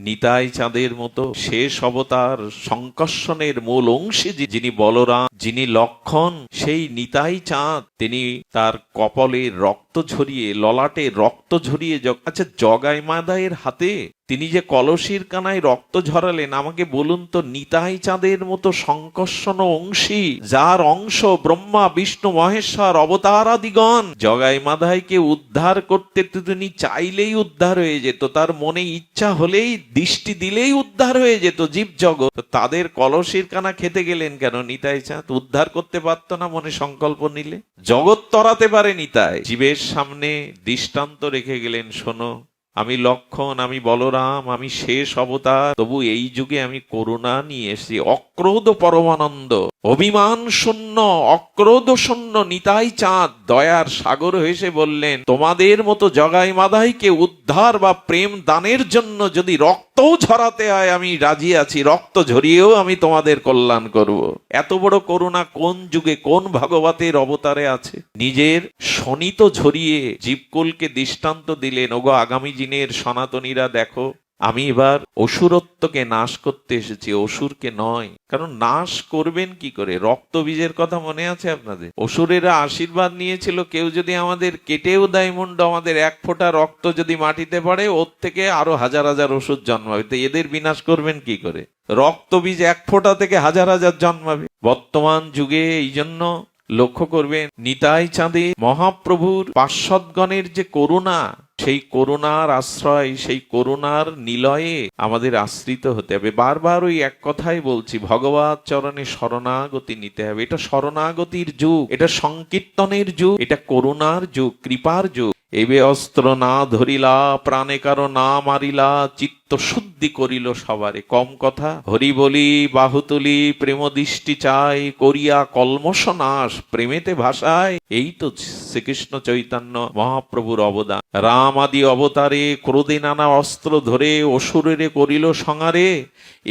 নিতাই চাঁদের মতো শেষ অবতার সংকর্ষণের মূল অংশী যিনি বলরাম, যিনি লক্ষণ, সেই নিতাই চাঁদ তিনি তার কপালে রক্ত ঝরিয়ে, ললাটে রক্ত ঝরিয়ে, আচ্ছা জগাই মাদাইয়ের হাতে তিনি যে কলসির কানায় রক্ত ঝরালেন, আমাকে বলুন তো, নিতাই চাঁদের মতো সংকর্ষণ অংশী, যার অংশ ব্রহ্মা বিষ্ণু মহেশ্বর অবতারাদিগণ, জগাই মাদাইকে উদ্ধার করতে তিনি চাইলেই উদ্ধার হয়ে যেত, তার মনে ইচ্ছা হলেই দৃষ্টি দিলেই উদ্ধার হয়ে যেত জীব জগৎ। তাদের কলসির কানা খেতে গেলেন কেন নিতাই চাঁদ? উদ্ধার করতে পারত না মনে সংকল্প নিলে? জগৎ তরাতে পারে নিতাই। জীবের সামনে দৃষ্টান্ত রেখে গেলেন, শোনো আমি লক্ষণ, আমি বলরাম, আমি শেষ অবতার, তবু এই যুগে আমি করুণা নিয়ে এসেছি। অক্রোধ পরমানন্দ, অভিমান শূন্য, অক্রোধ শূন্য নিতাই চাঁদ দয়ার সাগর হেসে বললেন, তোমাদের মতো জগাই মাদাইকে উদ্ধার বা প্রেম দানের জন্য যদি রক্তও ঝরাতে হয় আমি রাজি আছি, রক্ত ঝরিয়েও আমি তোমাদের কল্যাণ করব। এত বড় করুণা কোন যুগে, কোন ভাগবতের অবতারে আছে? নিজের শোণিত ঝরিয়ে জীবকুলকে দৃষ্টান্ত দিলেন, ওগো আগামী দিনের সনাতনীরা দেখো, আমি এবার অসুরত্বকে নাশ করতে এসেছি, অসুরকে নয়। কারণ নাশ করবেন কি করে? রক্ত বীজের কথা মনে আছে আপনাদের? অসুরেরা আশীর্বাদ নিয়েছিল, কেউ যদি আমাদের কেটেও দেয় মুন্ড, আমাদের এক ফোঁটা রক্ত যদি মাটিতে পড়ে, ওর থেকে আরো হাজার হাজার অসুর জন্মাবে, তো এদের বিনাশ করবেন কি করে? রক্ত বীজ এক ফোঁটা থেকে হাজার হাজার জন্মাবে। বর্তমান যুগে এই জন্য লক্ষ্য করবেন, নিতাই চাঁদে মহাপ্রভুর পার্শ্বদগণের যে করুণা, সেই করুণার আশ্রয়, সেই করুণার নিলয়ে আমাদের আশ্রিত হতে হবে। বারবার ওই এক কথাই বলছি, ভগবত চরণে শরণাগতি নিতে হবে। এটা শরণাগতির যুগ, এটা সংকীর্তনের যুগ, এটা করুণার যুগ, কৃপার যুগ। এবে অস্ত্র না ধরিলা, প্রাণে কারো না মারিলা, চিত্ত শুদ্ধি করিল সবারে। কম কথা, হরি বলি বাহু তুলি, প্রেম দৃষ্টি চাই, করিয়া কলমশ নাশ প্রেমেতে ভাষায়। এই তো শ্রীকৃষ্ণ চৈতন্য মহাপ্রভুর অবদান। রাম আদি অবতারে ক্রোধে নানা অস্ত্র ধরে অসুরেরে করিল সংহারে।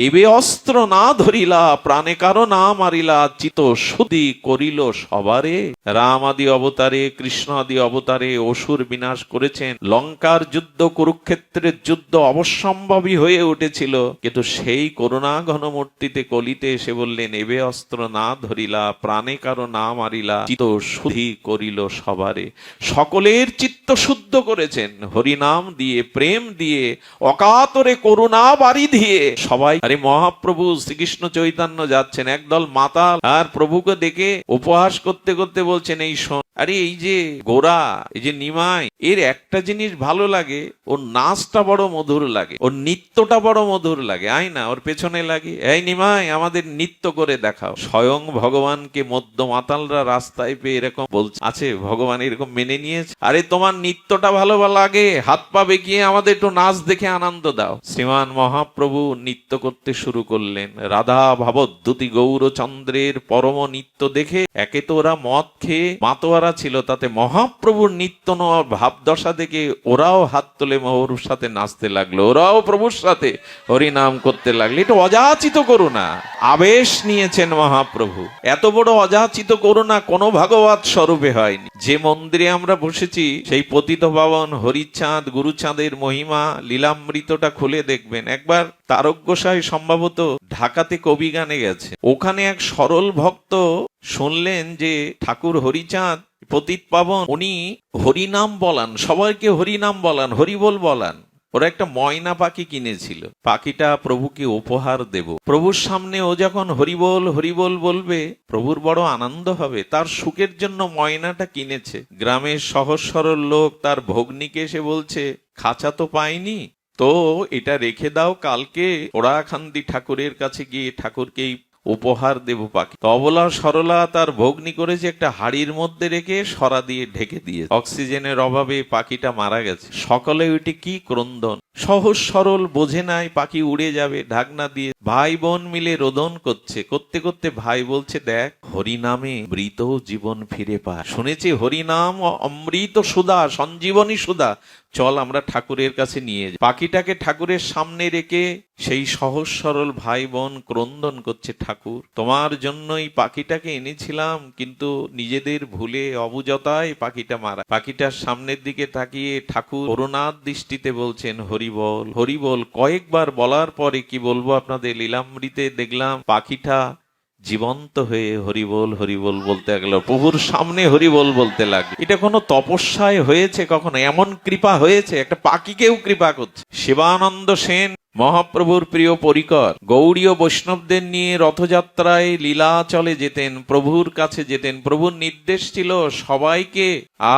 এবে অস্ত্র না ধরিলা, প্রাণে কারো না মারিলা, চিত্ত শুদ্ধি করিল সবারে। রাম আদি অবতারে, কৃষ্ণ আদি অবতারে অসুর বিনাশ করেছেন। লঙ্কার যুদ্ধ, কুরুক্ষেত্রের যুদ্ধ অবশ্যম্ভাবী হয়ে উঠেছিল, কিন্তু সেই করুণা ঘনমূর্তিতে কলিতে এসে বললেন, এবে অস্ত্র না ধরিলা, প্রাণে কারো না মারিলা, চিত্ত শুদ্ধি করিল সবারে। সকলের চিত্ত শুদ্ধ করেছেন হরিনাম দিয়ে, প্রেম দিয়ে, অকাতরে করুণা বাড়ি দিয়ে। সবাই, আরে মহাপ্রভু শ্রীকৃষ্ণ চৈতন্য যাচ্ছেন, একদল মাতাল আর প্রভুকে দেখে উপহাস করতে করতে বলছেন, এই শোন, আরে এই যে গোরা, এই যে নিমাই, এর একটা জিনিস ভালো লাগে, ওর নাচটা বড় মধুর লাগে, ওর নৃত্যটা বড় মধুর লাগে, আয় না ওর পেছনে লাগে, এই নিমাই আমাদের নৃত্য করে দেখাও। স্বয়ং ভগবানকে মধ্য মাতালরা রাস্তায় পেয়ে এরকম বলছে, আছে ভগবান এরকম মেনে নিয়েছে, আরে তোমার নৃত্যটা ভালো লাগে, হাত পা বেঁকিয়ে আমাদের একটু নাচ দেখে আনন্দ দাও। শ্রীমান মহাপ্রভু নৃত্য করতে শুরু করলেন। রাধা ভাবদ্যুতি গৌরচন্দ্রের পরম নৃত্য দেখে একে তো ওরা মদ খেয়ে মাতোয়ারা ছিল, তাতে মহাপ্রভুর নিত্য নেওয়ার ভাবদশা দেখে ওরাও হাত তুলে মহরুর সাথে নাচতে লাগলো, ওরাও প্রভুর সাথে হরিনাম করতে লাগলো। এটা অযাচিত করুণা, আবেশ নিয়েছেন মহাপ্রভু। এত বড় অযাচিত করুণা কোনো ভাগবত স্বরূপে হয়নি। যে মন্দিরে আমরা বসেছি, সেই পতিত পাবন হরিচাঁদ গুরুচাঁদের মহিমা লীলামৃতটা খুলে দেখবেন একবার। তারক গোসাই সম্ভবত ঢাকাতে কবি গানে গেছে, ওখানে এক সরল ভক্ত শুনলেন যে ঠাকুর হরিচাঁদ পতিত পাবন, উনি হরিনাম বলান, সবাইকে হরিনাম বলান, হরিবোল বলান। ওরা একটা ময়না পাখি কিনেছিল, পাখিটা প্রভুকে উপহার দেব। প্রভুর সামনে ও যখন হরিবোল হরিবোল বলবে, প্রভুর বড় আনন্দ হবে, তার সুখের জন্য ময়নাটা কিনেছে। গ্রামের সহজ সরল লোক তার ভগ্নীকে এসে বলছে, খাঁচা তো পাইনি, তো এটা রেখে দাও, কালকে ওড়াখান্দি ঠাকুরের কাছে গিয়ে ঠাকুরকে উপহার দেব পাখি। অবলা সরলা তার ভগ্নি করেছে, একটা হাড়ির মধ্যে রেখে সরা দিয়ে ঢেকে দিয়ে। অক্সিজেনের অভাবে পাখিটা মারা গেছে। সকালে ওইটি কি ক্রন্দন, সহজ সরল বোঝে নাই পাখি উড়ে যাবে ঢাকনা দিয়ে। ভাই বোন মিলে রোদন করছে, করতে করতে ভাই বলছে, দেখ হরিনামে মৃত জীবন ফিরে পায়, শুনেছি হরিনাম অমৃত সুধা, সঞ্জীবনী সুধা, চল আমরা ঠাকুরের কাছে নিয়ে যাই। পাখিটাকে ঠাকুরের সামনে রেখে সেই সহজ সরল ভাই বোন ক্রন্দন করছে, ঠাকুর তোমার জন্যই পাখিটাকে এনেছিলাম, কিন্তু নিজেদের ভুলে অবুঝতায় পাখিটা মারা। পাখিটার সামনের দিকে তাকিয়ে ঠাকুর করুণার দৃষ্টিতে বলছেন হরিবল হরিবল। কয়েকবার বলার পরে কি বলবো আপনাদের, লীলামৃতে দেখলাম পাখিটা জীবন্ত হয়ে হরিবল হরিবল বলতে লাগলো, প্রভুর সামনে হরিবল বলতে লাগলো। এটা কোনো তপস্যায় হয়েছে কখনো? এমন কৃপা হয়েছে, একটা পাখিকেও কৃপা করছে। শিবানন্দ সেন মহাপ্রভুর প্রিয় পরিকর গৌড়ীয় বৈষ্ণবদের নিয়ে রথযাত্রায় লীলাচলে যেতেন, প্রভুর কাছে যেতেন। প্রভুর নির্দেশ ছিল সবাইকে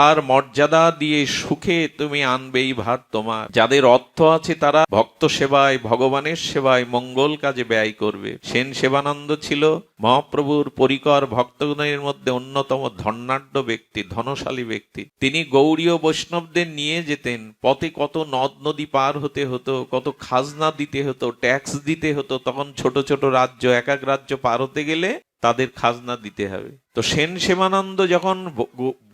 আর মর্যাদা দিয়ে সুখে তুমি আনবেই ভার তোমার। যাদের অর্থ আছে তারা ভক্ত সেবায়, ভগবানের সেবায়, মঙ্গল কাজে ব্যয় করবে। সেন সেবানন্দ ছিল মহাপ্রভুর পরিকর ভক্তগণের মধ্যে অন্যতম ধনাঢ্য ব্যক্তি, ধনশালী ব্যক্তি। তিনি গৌড়ীয় বৈষ্ণবদের নিয়ে যেতেন। পথে কত নদ নদী পার হতে হতো, কত খাজনা দিতে হতো, ট্যাক্স দিতে হতো। তখন ছোট ছোট রাজ্য, এক এক রাজ্য পার হতে গেলে তাদের খাজনা দিতে হবে। তো সেন সেবানন্দ যখন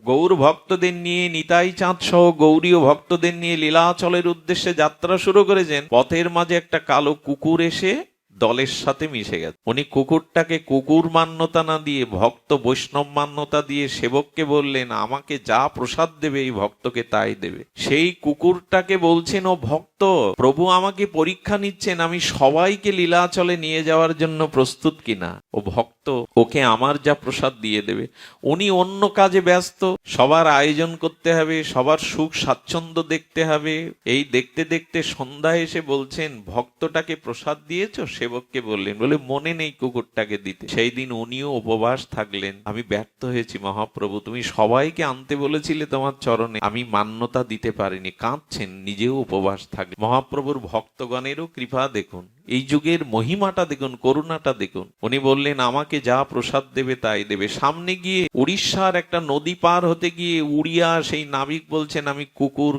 গৌর ভক্তদের নিয়ে, নিতাই চাঁদ সহ গৌরীয় ভক্তদের নিয়ে লীলাচলের উদ্দেশ্যে যাত্রা শুরু করেছেন, পথের মাঝে একটা কালো কুকুর এসে দলের সাথে মিশে গেছে। উনি কুকুরটাকে কুকুর মান্যতা না দিয়ে ভক্ত বৈষ্ণব মান্যতা দিয়ে সেবককে বললেন, আমাকে যা প্রসাদ দেবে এই ভক্তকে তাই দেবে। সেই কুকুরটাকে বলছেন, ও ভক্ত, প্রভু আমাকে পরীক্ষা নিচ্ছেন, আমি সবাইকে লীলাচলে নিয়ে যাওয়ার জন্য প্রস্তুত কিনা। ও ভক্ত, ওকে আমার যা প্রসাদ দিয়ে দেবে। উনি অন্য কাজে ব্যস্ত, সবার আয়োজন করতে হবে, সবার সুখ স্বাচ্ছন্দ্য দেখতে হবে। এই দেখতে দেখতে সন্ধ্যায় এসে বলছেন, ভক্তটাকে প্রসাদ দিয়েছো? সেবককে বললেন, বলে মনে নেই কুকুরটাকে দিতে। সেই দিন উনিও উপবাস থাকলেন। আমি ব্যর্থ হয়েছি মহাপ্রভু, তুমি সবাইকে আনতে বলেছিলে তোমার চরণে, আমি মান্যতা দিতে পারিনি। কাঁদছেন, নিজেও উপবাস থাকলেন। মহাপ্রভুর ভক্তগণেরও কৃপা দেখুন, এই যুগের মহিমাটা দেখুন, করুণাটা দেখুন। উনি বললেন, আমাকে যা প্রসাদ দেবে তাই দেবে। সামনে গিয়ে উড়িষ্যার একটা নদী পার হতে গিয়ে উড়িয়া সেই নাবিক বলছেন, আমি কুকুর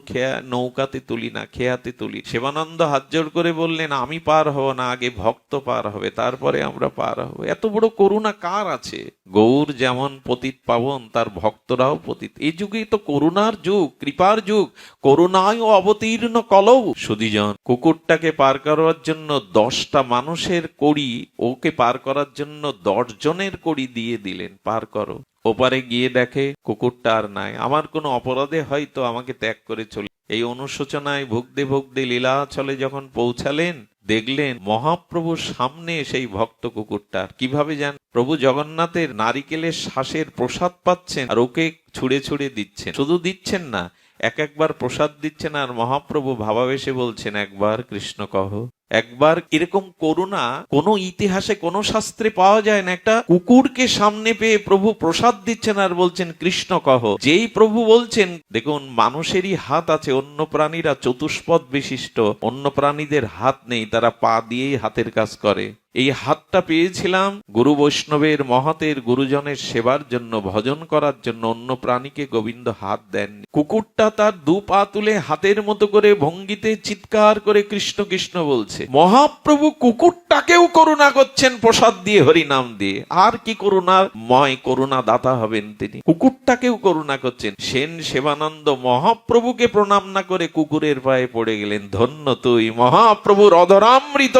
নৌকাতে তুলি না, খেয়াতে তুলি। শিবানন্দ হাত জোর করে বললেন, আমি পার হব না, আগে ভক্ত পার হবে, তারপরে আমরা পার হব। এত বড় করুণা কার আছে? গৌর যেমন পতিত পাবন, তার ভক্তরাও পতিত। এই যুগে তো করুণার যুগ, কৃপার যুগ। করুণায় অবতীর্ণ কলৌ। সুধীজন, কুকুরটাকে পার করার জন্য 10টা মানুষের কড়ি, ওকে পার করার জন্য 10 জনের কড়ি দিয়ে দিলেন, পার করো। ওপারে গিয়ে দেখে কুকুরটা আর নাই। আমার কোনো অপরাধে হয়তো আমাকে ত্যাগ করে চলে। এই অনুশোচনায় ভুগতে ভুগতে লীলাচলে যখন পৌঁছালেন, দেখলেন মহাপ্রভুর সামনে সেই ভক্ত কুকুরটার। কিভাবে যান? প্রভু জগন্নাথের নারিকেলের শ্বাসের প্রসাদ পাচ্ছেন আর ওকে ছুঁড়ে ছুঁড়ে দিচ্ছেন। শুধু দিচ্ছেন না, একবার প্রসাদ দিচ্ছেন আর মহাপ্রভু ভাবাবেশে বলছেন, একবার কৃষ্ণ কহ। একবার। এরকম করুণা কোন ইতিহাসে, কোন শাস্ত্রে পাওয়া যায় না। একটা কুকুরকে সামনে পেয়ে প্রভু প্রসাদ দিচ্ছেন আর বলছেন কৃষ্ণ কহ। যেই প্রভু বলছেন, দেখুন মানুষেরই হাত আছে, অন্য প্রাণীরা চতুষ্পদ বিশিষ্ট, অন্য প্রাণীদের হাত নেই, তারা পা দিয়েই হাতের কাজ করে। এই হাতটা পেয়েছিলাম গুরু বৈষ্ণবের, মহতের, গুরুজনের সেবার জন্য, ভজন করার জন্য। অন্য প্রাণীকে গোবিন্দ হাত দেননি। কুকুরটা তার 2 পা তুলে হাতের মতো করে ভঙ্গিতে চিৎকার করে কৃষ্ণ কৃষ্ণ বলছে। মহাপ্রভু কুকুরটাকেও করুণা করছেন প্রসাদ দিয়ে, হরিনাম দিয়ে। আর কি করুণাময়, করুণা দাতা হবেন তিনি। কুকুরটাকেও করুণা করছেন। সেন সেবানন্দ মহাপ্রভুকে প্রণাম না করে কুকুরের পায়ে পড়ে গেলেন, ধন্য তুই মহাপ্রভুর অধরামৃত,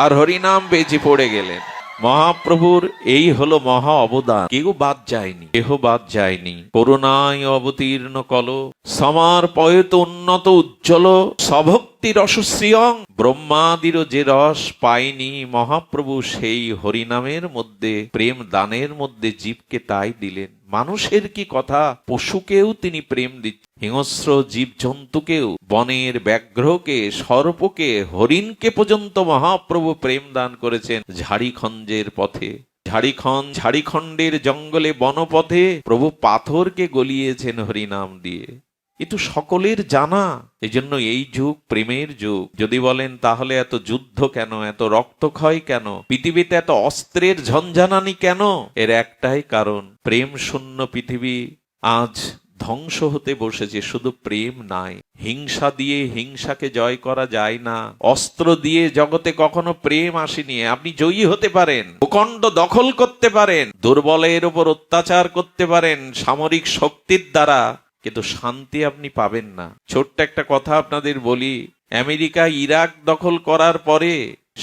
আর হরিনাম বেঁচে পড়ে গেলেন। মহাপ্রভুর এই হলো মহা অবদান, কেউ বাদ যায়নি, কেহ বাদ যায়নি। করুণায় অবতীর্ণ কল, সমর্পয়ত উন্নত উজ্জ্বল, সভক্তি রসশ্রিয়ং। ব্রহ্মাদিরও যে রস পায়নি, মহাপ্রভু সেই হরিনামের মধ্যে, প্রেম দানের মধ্যে জীবকে তাই দিলেন। মানুষের কি কথা, পশুকেও তিনি প্রেম দিচ্ছেন। হিংস্র জীব জন্তুকেও, বনের ব্যাঘ্রকে, সর্পকে, হরিণকে পর্যন্ত মহাপ্রভু প্রেম দান করেছেন। ঝাড়িখঞ্জের পথে, ঝাড়িখণ্ডের জঙ্গলে, বনপথে প্রভু পাথরকে গলিয়েছেন হরিনাম দিয়ে। এ তো সকলের জানা। এই জন্য এই যুগ প্রেমের যুগ। যদি বলেন তাহলে এত যুদ্ধ কেন, এত রক্তক্ষয় কেন, পৃথিবীতে এত অস্ত্রের ঝঞ্ঝানানি কেন? এর একটাই কারণ, প্রেম শূন্য পৃথিবী আজ ধ্বংস হতে বসেছে। শুধু প্রেম নাই, হিংসা দিয়ে হিংসাকে জয় করা যায় না। অস্ত্র দিয়ে জগতে কখনো প্রেম আসেনি। আপনি জয়ী হতে পারেন, ভূখণ্ড দখল করতে পারেন, দুর্বলের উপর অত্যাচার করতে পারেন সামরিক শক্তির দ্বারা, কিন্তু শান্তি আপনি পাবেন না। ছোট্ট একটা কথা আপনাদের বলি, আমেরিকা ইরাক দখল করার পরে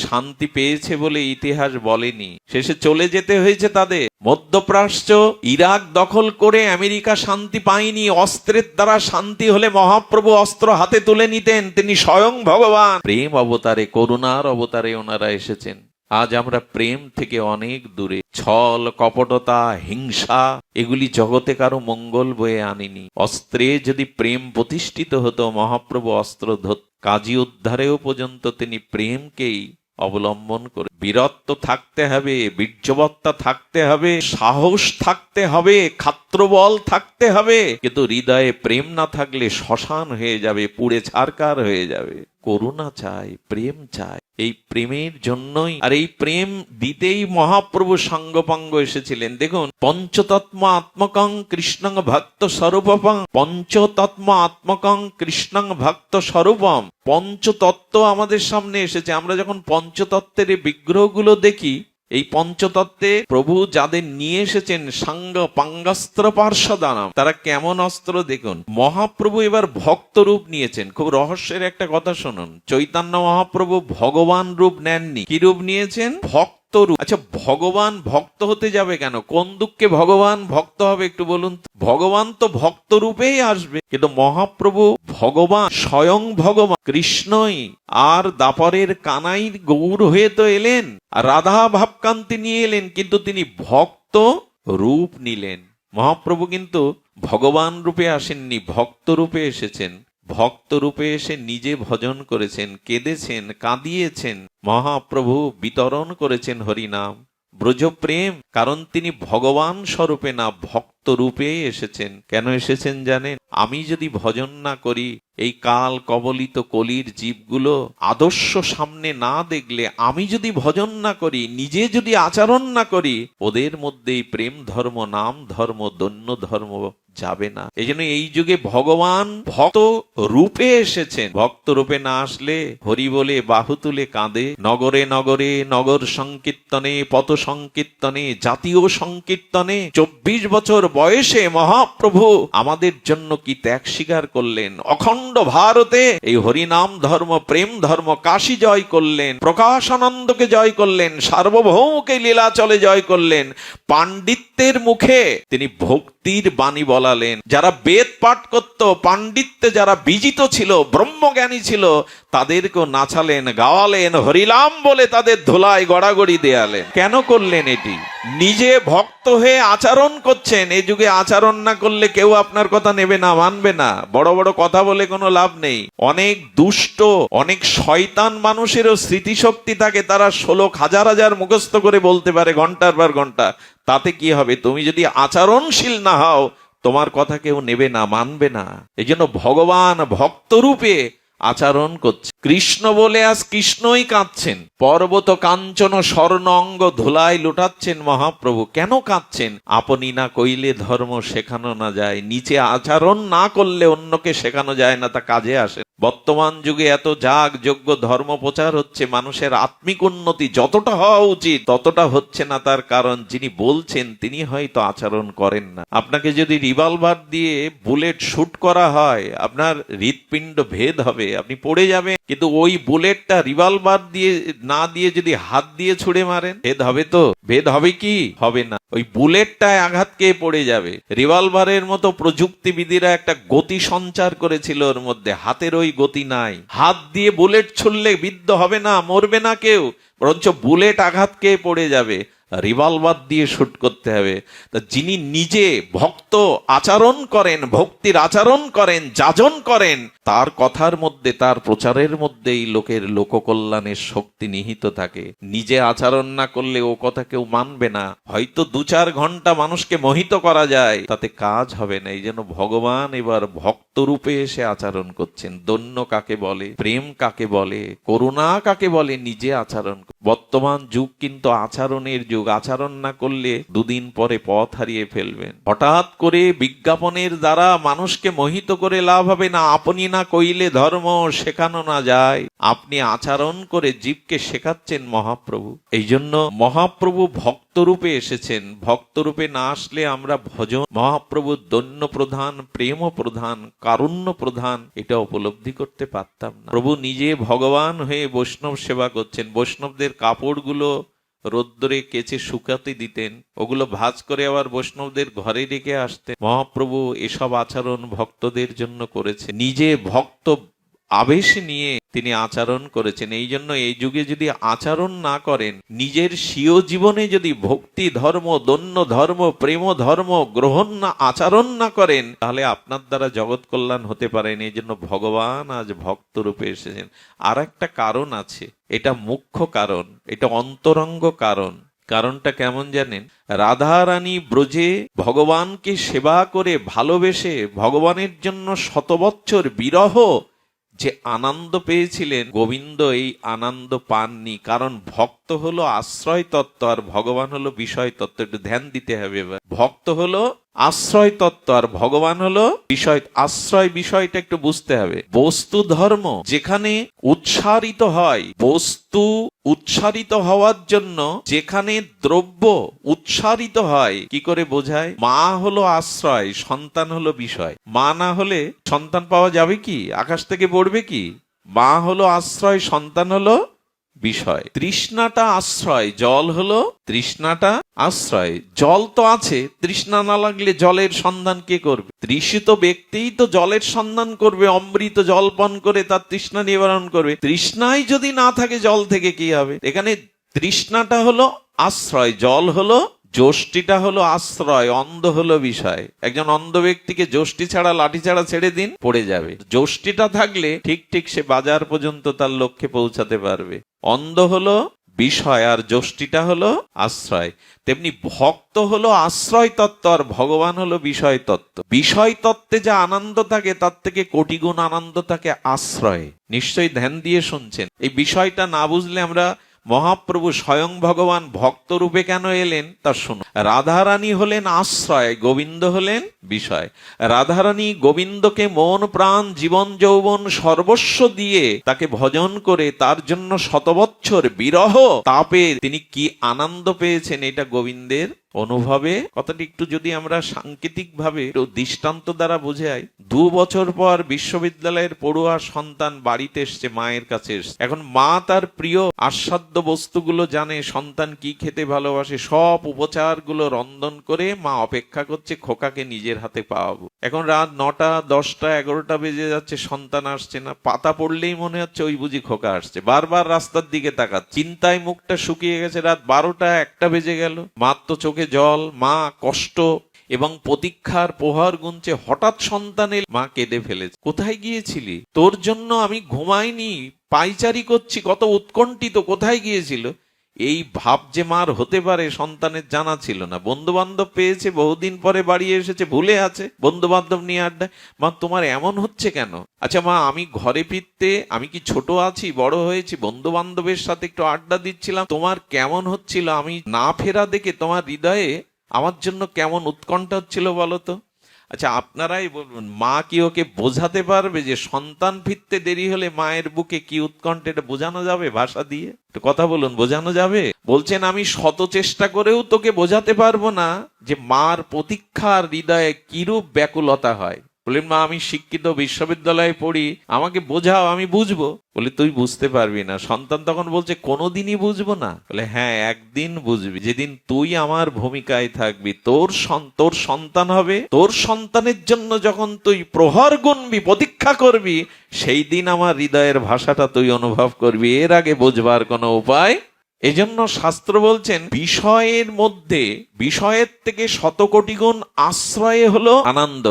শান্তি পেয়েছে বলে ইতিহাস বলেনি, শেষে চলে যেতে হয়েছে তাদের। মধ্যপ্রাচ্য ইরাক দখল করে আমেরিকা শান্তি পায়নি। অস্ত্রের দ্বারা শান্তি হলে মহাপ্রভু অস্ত্র হাতে তুলে নিতেন, তিনি স্বয়ং ভগবান। প্রেম অবতারে, করুণার অবতারে ওনারা এসেছেন। আজ আমরা প্রেম থেকে অনেক দূরে। ছল, কপটতা, হিংসা এগুলি জগতে কারো মঙ্গল বয়ে আনেনি। অস্ত্রে যদি প্রেম প্রতিষ্ঠিত হতো, মহাপ্রভু অস্ত্র ধরত। কাজী উদ্ধারেও পর্যন্ত তিনি প্রেমকেই অবলম্বন করে। বীরত্ব থাকতে হবে, বীর্যবত্তা থাকতে হবে, সাহস থাকতে হবে, ক্ষাত্রবল থাকতে হবে, কিন্তু হৃদয়ে প্রেম না থাকলে শ্মশান হয়ে যাবে, পুড়ে ছারকার হয়ে যাবে। করুণা চাই, প্রেম চাই। এই প্রেমের জন্যই, আর এই প্রেম দিতেই মহাপ্রভু সাঙ্গপাঙ্গ এসেছিলেন। দেখুন, পঞ্চতত্ত্ব আত্মকং কৃষ্ণং ভক্ত স্বরূপং, পঞ্চতত্ত্ব আত্মকং কৃষ্ণং ভক্ত স্বরূপম। পঞ্চতত্ত্ব আমাদের সামনে এসেছে। আমরা যখন পঞ্চতত্ত্বের এই বিগ্রহগুলো দেখি, এই পঞ্চতত্ত্বে প্রভু যাদের নিয়ে এসেছেন সাঙ্গ পাঙ্গাস্ত্র পার্শ্বদানাম, তারা কেমন অস্ত্র দেখুন। মহাপ্রভু এবার ভক্ত রূপ নিয়েছেন। খুব রহস্যের একটা কথা শুনুন, চৈতন্য মহাপ্রভু ভগবান রূপ নেননি। কি রূপ নিয়েছেন? ভক্ত রূপ। আচ্ছা, ভগবান ভক্ত হতে যাবে কেন? কোন দুঃখে ভগবান ভক্ত হবে একটু বলুন। ভগবান তো ভক্ত রূপেই আসবে, কিন্তু মহাপ্রভু ভগবান, স্বয়ং ভগবান কৃষ্ণই। আর দাপরের কানাই গৌর হয়ে তো এলেন, আর রাধা ভাবকান্তি নিয়ে এলেন, কিন্তু তিনি ভক্ত রূপ নিলেন। মহাপ্রভু কিন্তু ভগবান রূপে আসেননি, ভক্ত রূপে এসেছেন। ভক্ত রূপে এসে নিজে ভজন করেছেন, কেঁদেছেন, কাঁদিয়েছেন। মহাপ্রভু বিতরণ করেছেন হরিনাম, ব্রজপ্রেম, কারণ তিনি ভগবান স্বরূপে না, ভক্ত রূপে এসেছেন। কেন এসেছেন জানেন? আমি যদি ভজন না করি, এই কাল কবলিত কলির জীবগুলো আদর্শ সামনে না দেখলে, আমি যদি ভজন না করি, নিজে যদি আচরণ না করি, ওদের মধ্যেই প্রেম ধর্ম, নাম ধর্ম, দৈন্য ধর্ম যাবে না। এই জন্য এই যুগে ভগবান ভক্ত রূপে এসেছেন। ভক্ত রূপে না আসলে হরি বলে বাহু তুলে কাঁদে। নগরে নগরে নগর সংকীর্তনে, পথ সংকীর্তনে, জাতীয় সংকীর্তনে 24 বছর বয়সে মহাপ্রভু আমাদের জন্য কি ত্যাগ স্বীকার করলেন। অখণ্ড ভারতে এই হরিনাম ধর্ম, প্রেম ধর্ম কাশী জয় করলেন, প্রকাশানন্দকে জয় করলেন, সার্বভৌমকে লীলাচলে জয় করলেন। পাণ্ডিত্যের মুখে তিনি ভক্তির বাণী বলালেন। যারা বেদ পাঠ করত, পাণ্ডিত্যে যারা বিজিত ছিল, ব্রহ্মজ্ঞানী ছিল, তাদেরকেও নাচালেন, গাওয়ালেন, হরিনাম বলে তাদের ধুলায় গড়াগড়ি দেয়ালেন। কেন করলেন এটি? নিজে ভক্ত হয়ে আচরণ করছেন। এই যুগে আচরণ না করলে কেউ আপনার কথা নেবে না, মানবে না। বড় বড় কথা বলে কোনো লাভ নেই। অনেক দুষ্ট, অনেক শয়তান মানুষেরও স্মৃতিশক্তি থাকে, তারা 16 হাজার হাজার মুখস্থ করে বলতে পারে ঘন্টার পর ঘন্টা। তাতে কি হবে? তুমি যদি আচরণশীল না হও, তোমার কথা কেউ নেবে না, মানবে না। এই জন্য ভগবান ভক্ত রূপে আচরণ করছে। কৃষ্ণ বলে আজ কৃষ্ণই কাঁদছেন। পর্বত কাঞ্চন স্বর্ণ অঙ্গ ধুলায় লুটাচ্ছেন মহাপ্রভু। কেন কাঁদছেন? আপনি না কইলে ধর্ম শেখানো না যায়। নিচে আচরণ না করলে অন্যকে শেখানো যায় না, তা কাজে আসে। বর্তমান যুগে এত যাগ যোগ্য ধর্ম প্রচার হচ্ছে, মানুষের আত্মিক উন্নতি যতটা হওয়া উচিত ততটা হচ্ছে না। তার কারণ যিনি বলছেন তিনি হয়তো আচরণ করেন না। আপনাকে যদি রিভলভার দিয়ে বুলেট শুট করা হয়, আপনার হৃৎপিণ্ড ভেদ হবে, আপনি পড়ে যাবেন। কিন্তু ওই বুলেটটা রিভলভার দিয়ে না দিয়ে যদি হাত দিয়ে ছুড়ে মারেন, ভেদ হবে তো? ভেদ হবে কি? হবে না। ওই বুলেটটায় আঘাত খেয়ে পড়ে যাবে। রিভলভারের মতো প্রযুক্তিবিদরা একটা গতি সঞ্চার করেছিল ওর মধ্যে, হাতের ওই গতি নাই। হাত দিয়ে বুলেট ছুড়লে বিদ্ধ হবে না, মরবে না কেউ, বরঞ্চ বুলেট আঘাত খেয়ে পড়ে যাবে। রিভলভার দিয়ে শুট করতে হবে। তা যিনি নিজে ভক্ত আচরণ করেন, ভক্তির আচরণ করেন, যাজন করেন, তার কথার মধ্যে, তার প্রচারের মধ্যেই লোকের লোককল্যাণের শক্তি নিহিত থাকে। নিজে আচরণ না করলে ও কথা কেউ মানবে না। হয়তো 2-4 ঘন্টা মানুষকে মোহিত করা যায়, তাতে কাজ হবে না। এই জন্য ভগবান এবার ভক্ত রূপে এসে আচরণ করছেন। দৈন্য কাকে বলে, প্রেম কাকে বলে, করুণা কাকে বলে, নিজে আচরণ। বর্তমান যুগ কিন্তু আচরণের যুগ। আচরণ না করলে দুদিন পরে পথ হারিয়ে ফেলবেন। হঠাৎ করে বিজ্ঞাপনের দ্বারা মানুষকে মোহিত করে লাভ হবে না। আপনি না কইলে ধর্ম শেখানো না যায়। আপনি আচরণ করে জীবকে শেখাচ্ছেন মহাপ্রভু। এই জন্য মহাপ্রভু ভক্তরূপে এসেছেন। ভক্তরূপে না আসলে আমরা ভজন মহাপ্রভু দৈন্য প্রধান, প্রেম প্রধান, কারুণ্য প্রধান এটা উপলব্ধি করতে পারতাম না। প্রভু নিজে ভগবান হয়ে বৈষ্ণব সেবা করছেন। বৈষ্ণবদের কাপড়গুলো রোদ্দুরে কেচে শুকাতে দিতেন, ওগুলো ভাঁজ করে আবার বৈষ্ণবদের ঘরে রেখে আসতেন। মহাপ্রভু এসব আচরণ ভক্তদের জন্য করেছে। নিজে ভক্ত আবেশ নিয়ে তিনি আচরণ করেছেন। এই জন্য এই যুগে যদি আচরণ না করেন, নিজের স্বীয় জীবনে যদি ভক্তি ধর্ম, দৈন্য ধর্ম, প্রেম ধর্ম গ্রহণ না, আচরণ না করেন, তাহলে আপনার দ্বারা জগৎ কল্যাণ হতে পারেন। এই জন্য ভগবান আজ ভক্ত রূপে এসেছেন। আর একটা কারণ আছে, এটা মুখ্য কারণ, এটা অন্তরঙ্গ কারণ। কারণটা কেমন জানেন? রাধা রানী ব্রজে ভগবানকে সেবা করে ভালোবেসে ভগবানের জন্য শতবৎসর বিরহ যে আনন্দ পেয়েছিলেন, গোবিন্দ এই আনন্দ পাননি। কারণ ভক্ত হলো আশ্রয় তত্ত্ব আর ভগবান হলো বিষয় তত্ত্ব। একটু ধ্যান দিতে হবে এবার। ভক্ত হলো আশ্রয় তত্ত্ব আর ভগবান হলো বিষয়। আশ্রয় বিষয়টা একটু বুঝতে হবে। বস্তু ধর্ম যেখানে উৎসারিত হয়, বস্তু উৎসারিত হওয়ার জন্য যেখানে দ্রব্য উৎসারিত হয়, কি করে বোঝায়? মা হলো আশ্রয়, সন্তান হলো বিষয়। মা না হলে সন্তান পাওয়া যাবে কি? আকাশ থেকে পড়বে কি? মা হলো আশ্রয়, সন্তান হলো বিষয়। তৃষ্ণাটা আশ্রয়, জল হলো তৃষ্ণাটা আশ্রয়। জল তো আছে, তৃষ্ণা না লাগলে জলের সন্ধান কে করবে? তৃষিত ব্যক্তিই তো জলের সন্ধান করবে, অমৃত জল পান করে তার তৃষ্ণা নিবারণ করবে। তৃষ্ণাই যদি না থাকে জল থেকে কি হবে? এখানে তৃষ্ণাটা হলো আশ্রয়, জল হলো যষ্টিটা হলো আশ্রয়, অন্ধ হলো বিষয়। একজন অন্ধ ব্যক্তিকে যষ্টি ছাড়া লাঠি ছাড়া ছেড়ে দিন, পড়ে যাবে। যষ্টিটা থাকলে ঠিক ঠিক সে বাজার পর্যন্ত তার লক্ষ্যে পৌঁছাতে পারবে। অন্ধ হলো বিষয় আর যষ্টিটা হলো আশ্রয়। তেমনি ভক্ত হলো আশ্রয় তত্ত্ব আর ভগবান হলো বিষয় তত্ত্ব। বিষয় তত্ত্বে যা আনন্দ থাকে তার থেকে কোটি গুণ আনন্দ থাকে আশ্রয়ে। নিশ্চয়ই ধ্যান দিয়ে শুনছেন। এই বিষয়টা না বুঝলে আমরা মহাপ্রভু স্বয়ং ভগবান ভক্ত রূপে কেন এলেন তা শুনুন। রাধারানী হলেন আশ্রয়, গোবিন্দ হলেন বিষয়। রাধারানী গোবিন্দকে মন প্রাণ জীবন যৌবন সর্বস্ব দিয়ে তাকে ভজন করে তার জন্য শতবৎসর বিরহ তাপে তিনি কি আনন্দ পেয়েছেন, এটা গোবিন্দের অনুভবে। কথাটি একটু যদি আমরা সাংকেতিক ভাবে দৃষ্টান্ত দ্বারা বোঝাই, 2 বছর পর বিশ্ববিদ্যালয়ের পড়ুয়া সন্তান বাড়িতে এসছে, মায়ের কাছে এসছে। এখন মা তার প্রিয় আস্বাদ্য বস্তুগুলো জানে, সন্তান কি খেতে ভালোবাসে, সব উপচারগুলো রন্ধন করে মা অপেক্ষা করছে খোকাকে নিজের হাতে পাওয়াবো। এখন রাত 9টা 10টা 11টা বেজে যাচ্ছে, সন্তান আসছে না। পাতা পড়লেই মনে হচ্ছে ওই বুঝি খোকা আসছে। বারবার রাস্তার দিকে তাকা, চিন্তায় মুখটা শুকিয়ে গেছে। রাত 12টা 1টা বেজে গেল, মার তো চোখে জল, মা কষ্ট এবং প্রতীক্ষার প্রহর গুনছে। হঠাৎ সন্তানের মা কেঁদে ফেলেছে। কোথায় গিয়েছিলি? তোর জন্য আমি ঘুমাইনি, পাইচারি করছি, কত উৎকণ্ঠিত, কোথায় গিয়েছিল? এই ভাব যে মার হতে পারে সন্তানের জানা ছিল না। বন্ধু বান্ধব পেয়েছে, বহুদিন পরে বাড়ি এসেছে, ভুলে আছে বন্ধু বান্ধব নিয়ে আড্ডা। মা তোমার এমন হচ্ছে কেন? আচ্ছা মা, আমি ঘরে ফিরতে, আমি কি ছোট আছি, বড় হয়েছি? বন্ধু বান্ধবের সাথে একটু আড্ডা দিচ্ছিলাম, তোমার কেমন হচ্ছিল? আমি না ফেরা দেখে তোমার হৃদয়ে আমার জন্য কেমন উৎকণ্ঠা হচ্ছিল বলো তো? আচ্ছা আপনারাই বলুন, মা কি ওকে বোঝাতে পারবে যে সন্তান ফিরতে দেরি হলে মায়ের বুকে কি উৎকণ্ঠা? এটা বোঝানো যাবে ভাষা দিয়ে? একটু কথা বলুন, বোঝানো যাবে? বলছেন আমি শত চেষ্টা করেও তোকে বোঝাতে পারবো না যে মার প্রতীক্ষার হৃদয়ে কিরূপ ব্যাকুলতা হয়। বললেন মা আমি শিক্ষিত, বিশ্ববিদ্যালয়ে পড়ি, আমাকে বোঝাও, আমি বুঝবো। বলে তুই বুঝতে পারবি না। সন্তান তখন বলছে কোনোদিনই বুঝবো না। বলে হ্যাঁ, একদিন বুঝবি, যেদিন তুই আমার ভূমিকায় থাকবি। তোর সন্তান হবে, তোর সন্তানের জন্য যখন তুই প্রহর গুনবি, প্রতীক্ষা করবি, সেই দিন আমার হৃদয়ের ভাষাটা তুই অনুভব করবি। এর আগে বুঝবার কোনো উপায়। এজন্য শাস্ত্র বলছেন বিষয়ের মধ্যে, বিষয়ের থেকে শতকোটি গুণ আশ্রয়ে হলো আনন্দ।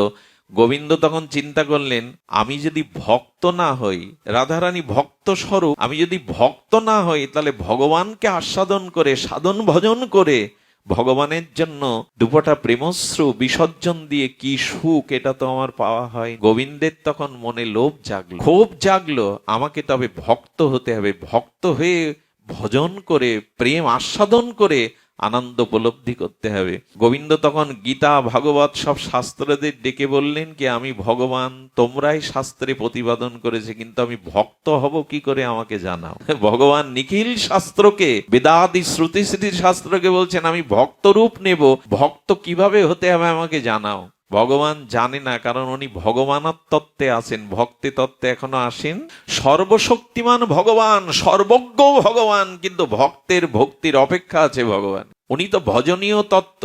গোবিন্দ তখন চিন্তা করলেন, আমি যদি ভক্ত না হই, রাধারানী ভক্ত স্বরূপ, আমি যদি ভক্ত না হই, তাহলে ভগবানকে আস্বাদন করে সাধন ভজন করে ভগবানের জন্য দুপটা প্রেমশ্রু বিসর্জন দিয়ে কি সুখ, এটা তো আমার পাওয়া হয়। গোবিন্দের তখন মনে লোভ জাগলো, ক্ষোভ জাগলো, আমাকে তবে ভক্ত হতে হবে। ভক্ত হয়ে ভজন করে, প্রেম আস্বাদন করে আনন্দ উপলব্ধি করতে হবে। গোবিন্দ তখন গীতা, ভাগবত সব শাস্ত্রদের ডেকে বললেন কি, আমি ভগবান, তোমরাই শাস্ত্রে প্রতিপাদন করেছে, কিন্তু আমি ভক্ত হব কি করে আমাকে জানাও। ভগবান নিখিল শাস্ত্রকে, বেদাদি শ্রুতি স্মৃতি শাস্ত্রকে বলছেন আমি ভক্ত রূপ নেব, ভক্ত কিভাবে হতে হবে আমাকে জানাও। ভগবান জানে না, কারণ উনি ভগবানের তত্ত্বে আছেন, ভক্তি তত্ত্বে এখনো আসেন। সর্বশক্তিমান ভগবান, সর্বজ্ঞ ভগবান, কিন্তু ভক্তের ভক্তির অপেক্ষা আছে ভগবান। উনি তো ভজনীয় তত্ত্ব,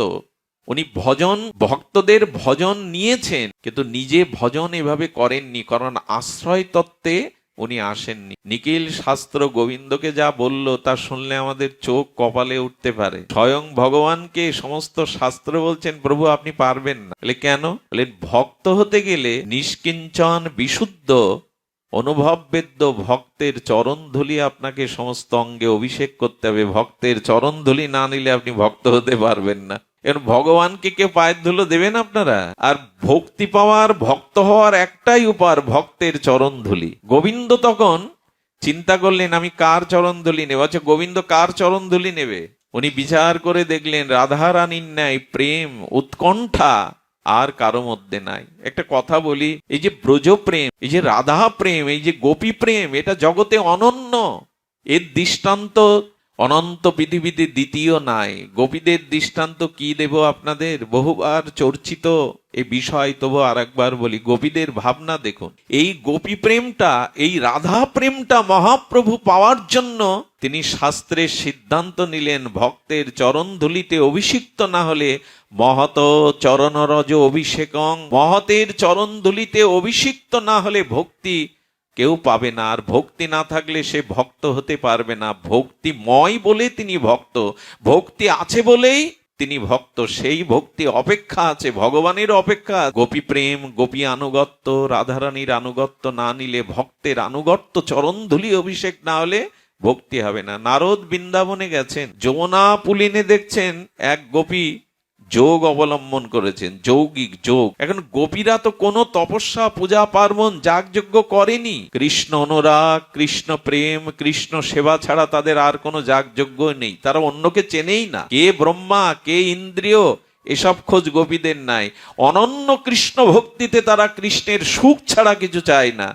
উনি ভজন, ভক্তদের ভজন নিয়েছেন, কিন্তু নিজে ভজন এভাবে করেননি, কারণ আশ্রয় তত্ত্বে উনি আসেননি। নিখিল শাস্ত্র গোবিন্দকে যা বলল তা শুনলে আমাদের চোখ কপালে উঠতে পারে। স্বয়ং ভগবানকে সমস্ত শাস্ত্র বলছেন প্রভু আপনি পারবেন না। বলে কেন? বলে ভক্ত হতে গেলে নিষ্কিঞ্চন বিশুদ্ধ অনুভব বেদ্য ভক্তের চরণ ধুলি আপনাকে সমস্ত অঙ্গে অভিষেক করতে হবে। ভক্তের চরণ ধুলি না নিলে আপনি ভক্ত হতে পারবেন না। এখন ভগবানকে কেউ পায়ের ধুলো দেবেন আপনারা? আর ভক্তি পাওয়ার, ভক্ত হওয়ার একটাই উপার, ভক্তের চরণ ধুলি। গোবিন্দ তখন চিন্তা করলেন আমি কার চরণ ধুলি নেব। আচ্ছা, গোবিন্দ কার চরণ ধুলি নেবে? উনি বিচার করে দেখলেন রাধা রানীর ন্যায় প্রেম উৎকণ্ঠা আর কারো মধ্যে নাই। একটা কথা বলি, এই যে ব্রজ প্রেম, এই যে রাধা প্রেম, এই যে গোপী প্রেম, এটা জগতে অনন্য। এর দৃষ্টান্ত অনন্ত পৃথিবীতে দ্বিতীয় নাই। গোপীদের দৃষ্টান্ত কি দেব আপনাদের? বহুবার চর্চিত এই বিষয়, তবু আর একবার বলি, গোপীদের ভাবনা দেখুন। এই গোপী প্রেমটা, এই রাধা প্রেমটা মহাপ্রভু পাওয়ার জন্য তিনি শাস্ত্রের সিদ্ধান্ত নিলেন, ভক্তের চরণ ধুলিতে অভিষিক্ত না হলে মহত চরণরজ অভিষেকং, মহতের চরণ ধুলিতে অভিষিক্ত না হলে ভক্তি কেউ পাবে না। আর ভক্তি না থাকলে সে ভক্ত হতে পারবে না। ভক্তিময় বলে তিনি ভক্ত, ভক্তি আছে বলেই তিনি ভক্ত। সেই ভক্তি অপেক্ষা আছে, ভগবানের অপেক্ষা। গোপী প্রেম, গোপী আনুগত্য, রাধারানীর আনুগত্য না নিলে, ভক্তের আনুগত্য, চরণধুলি অভিষেক না হলে ভক্তি হবে না। নারদ বৃন্দাবনে গেছেন, যমুনা পুলিনে দেখছেন এক গোপী যোগ অবলম্বন করেছেন, যৌগিক যোগ। এখন গোপীরা তো কোনো তপস্যা, পূজা পার্বণ, যাগযজ্ঞ করেনি। কৃষ্ণ অনুরাগ, কৃষ্ণ প্রেম, কৃষ্ণ সেবা ছাড়া তাদের আর কোনো যাগযজ্ঞ নেই। তারা অন্যকে চেনেই না। কে ব্রহ্মা, কে ইন্দ্রিয়, এসব খোঁজ গোপীদের নাই। অনন্য কৃষ্ণ ভক্তিতে তারা কৃষ্ণের সুখ ছাড়া কিছু চায় না।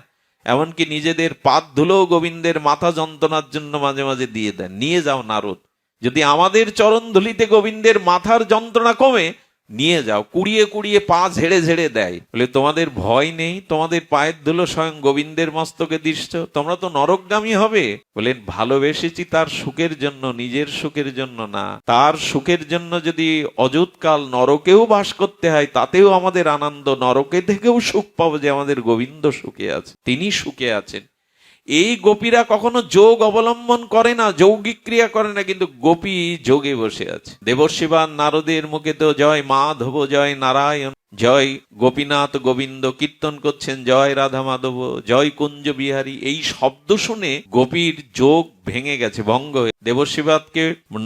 এমনকি নিজেদের পাদ ধুলো গোবিন্দের মাথা যন্ত্রণার জন্য মাঝে মাঝে দিয়ে দেন। নিয়ে যাও নারদ, যদি আমাদের চরণ ধুলিতে গোবিন্দের মাথার যন্ত্রণা কমে, নিয়ে যাও। কুড়িয়ে কুড়িয়ে পা ঝেড়ে ঝেড়ে দেয়। বলে তোমাদের ভয় নেই? তোমাদের পায়ের ধুলো স্বয়ং গোবিন্দের মস্তকে দিচ্ছ, তোমরা তো নরকগামী হবে। বলেন ভালোবেসেছি তার সুখের জন্য, নিজের সুখের জন্য না। তার সুখের জন্য যদি অযুতকাল নরকেও বাস করতে হয়, তাতেও আমাদের আনন্দ। নরকে থেকেও সুখ পাবো যে আমাদের গোবিন্দ সুখে আছে, তিনি সুখে আছেন। এই গোপীরা কখনো যোগ অবলম্বন করে না, যৌগিক ক্রিয়া করে না, কিন্তু গোপী যোগে বসে আছে। দেবশিবান নারদের মুখে তো জয় মাধব, জয় নারায়ণ, জয় গোপীনাথ গোবিন্দ কীর্তন করছেন, জয় রাধা মাধব, জয় কুঞ্জ বিহারী। এই শব্দ শুনে গোপীর যোগ ভেঙে গেছে, ভঙ্গ হয়ে। দেবশিবাতকে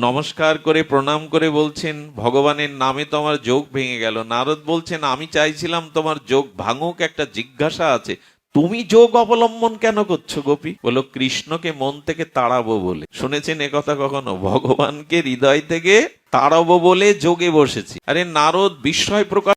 নমস্কার করে প্রণাম করে বলছেন ভগবানের নামে তো আমার যোগ ভেঙে গেল। নারদ বলছেন আমি চাইছিলাম তোমার যোগ ভাঙুক, একটা জিজ্ঞাসা আছে, তুমি যোগ অবলম্বন কেন করছো গোপী? বলো কৃষ্ণকে মন থেকে তাড়াবো বলে। শুনেছেন একথা কখনো? ভগবানকে হৃদয় থেকে তাড়াবো বলে যোগে বসেছি। আরে নারদ বিস্ময় প্রকাশ